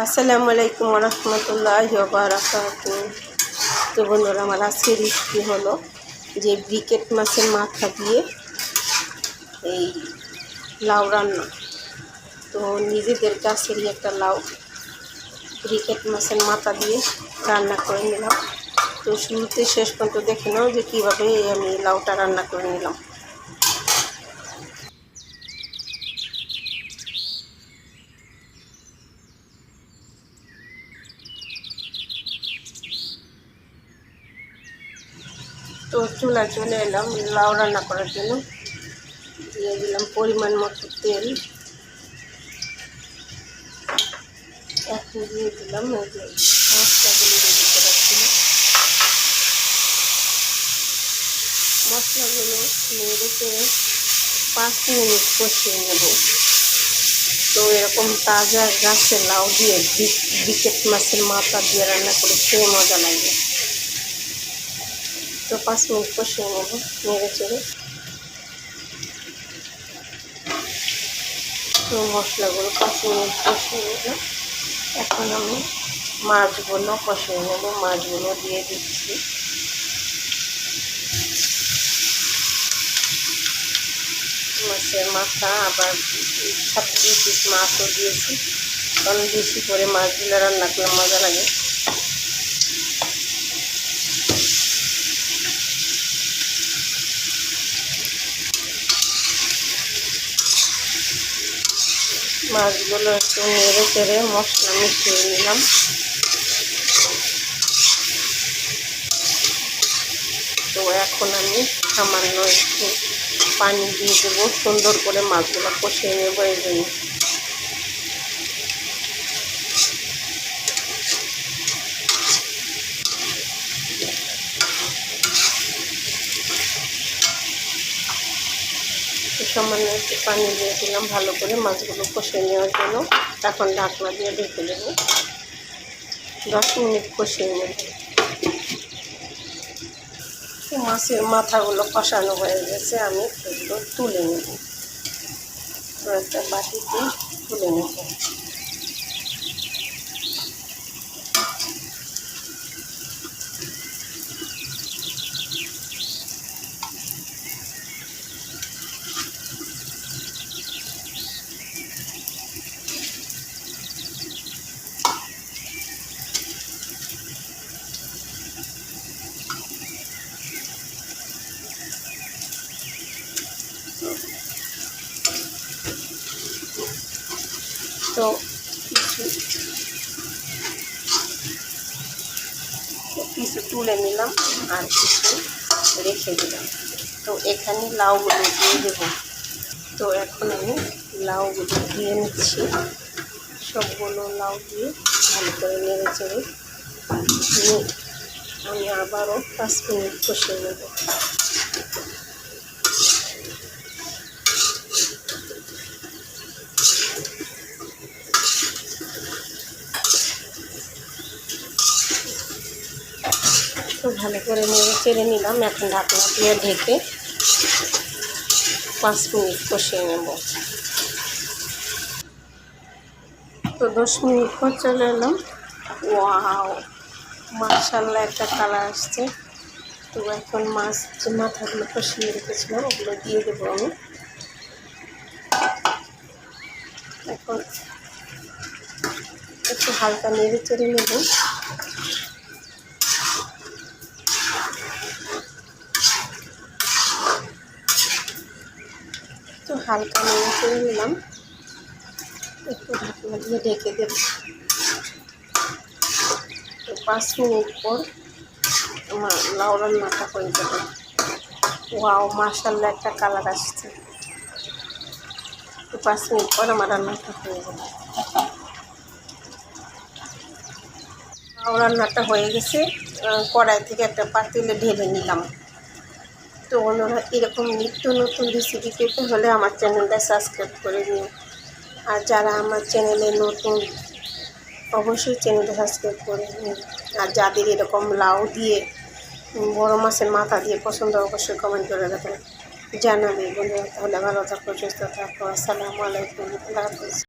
আসসালামু আলাইকুম রহমতুল্লাহি ওয়া বারাকাতুহু। তো বন্ধুরা, আমার আজকের রেসিপি হলো যে ব্রিকেট মাছের মাথা দিয়ে এই লাউ রান্না। তো নিজেদের গাছেরই একটা লাউ ব্রিকেট মাছের মাথা দিয়ে রান্না করে নিলাম। তো শুরুতে শেষ পর্যন্ত দেখে নাও যে কীভাবে আমি লাউটা রান্না করে নিলাম। তো চুলায় চলে এলাম লাউ রান্না করার জন্য। দিয়ে দিলাম পরিমাণ মতো তেল। এখন দিয়ে দিলাম এই যে মশলাগুলো রেডি করার ছিল। মশলাগুলো নেড়ে চেড়ে 5 মিনিট কষিয়ে নেব। তো এরকম তাজা গাছের লাউ দিয়ে ব্রিকেট মাছের মাথা দিয়ে রান্না করে খেয়ে মজা লাগে। তো 5 মিনিট কষিয়ে নেব নেড়ে চেড়ে। তো মশলাগুলো 5 মিনিট কষিয়ে নিলাম। এখন আমি মাছগুলো কষিয়ে নেব। মাছগুলো দিয়ে দিচ্ছি। মাছের মাথা আবার সাথে 2 পিস মাছও দিয়েছি, কারণ বেশি করে মাছগুলো রান্না করলে মজা লাগে। মাছগুলো একটু নেড়ে চেড়ে মশলা মিশিয়ে নিলাম। তো এখন আমি সামান্য একটু পানি দিয়ে দেবো, সুন্দর করে মাছগুলো কষিয়ে নেবো। এই জন্য সামান্য একটু পানি দিয়ে দিলাম ভালো করে মাছগুলো কষিয়ে নেওয়ার জন্য। এখন ঢাকনা দিয়ে ঢেকে দেবো। 10 মিনিট কষিয়ে নেব। মাছের মাথাগুলো কষানো হয়ে গেছে, আমি এগুলো তুলে নেব। তো একটা বাটিতে তুলে নেব। তো কিছু তুলে নিলাম আর কিছু রেখে দিলাম। তো এখানে লাউগুলো দিয়ে দেবো। তো এখন আমি লাউগুলো দিয়ে নিচ্ছি। সবগুলো লাউ দিয়ে ভালো করে নেড়ে চেড়ে আমি আবারও 5 মিনিট কষিয়ে নেব। তো ভালো করে নেড়ে চেড়ে নিলাম। এখন ঢাকনা দিয়ে ঢেকে 5 মিনিট কষিয়ে নেব। তো 10 মিনিট পর চলে এলাম। ওয়াও, মাশাআল্লাহ একটা কালার আসছে। তো এখন মাছ যে মাথাগুলো কষিয়ে রেখেছিলাম ওগুলো দিয়ে দেবো আমি। এখন একটু হালকা নেড়ে চেড়ে নেব। তো হালকা নেড়ে চেড়ে নিলাম। একটু ঢাকনা দিয়ে ঢেকে দেব। তো 5 মিনিট পর আমার লাউ রান্নাটা হয়ে যাবে। ওয়াও, মাশাআল্লাহ একটা কালার আসছে। তো 5 মিনিট পর আমার রান্নাটা হয়ে যাবে। লাউ রান্নাটা হয়ে গেছে। কড়াই থেকে একটা পাতিলে ঢেলে নিলাম। তো অন্যরা এরকম নিত্য নতুন রেসিপি পেতে হলে আমার চ্যানেলটা সাবস্ক্রাইব করে নিন। আর যারা আমার চ্যানেলে নতুন অবশ্যই চ্যানেলটা সাবস্ক্রাইব করে নিন। আর যাদের এরকম লাউ দিয়ে বড় মাছের মাথা দিয়ে পছন্দ অবশ্যই কমেন্ট করে দেবেন, জানাবে বন্ধুরা। তাহলে ভালো থাকো, সুস্থ থাকো। আসসালামু আলাইকুম, আল্লাহ হাফেজ।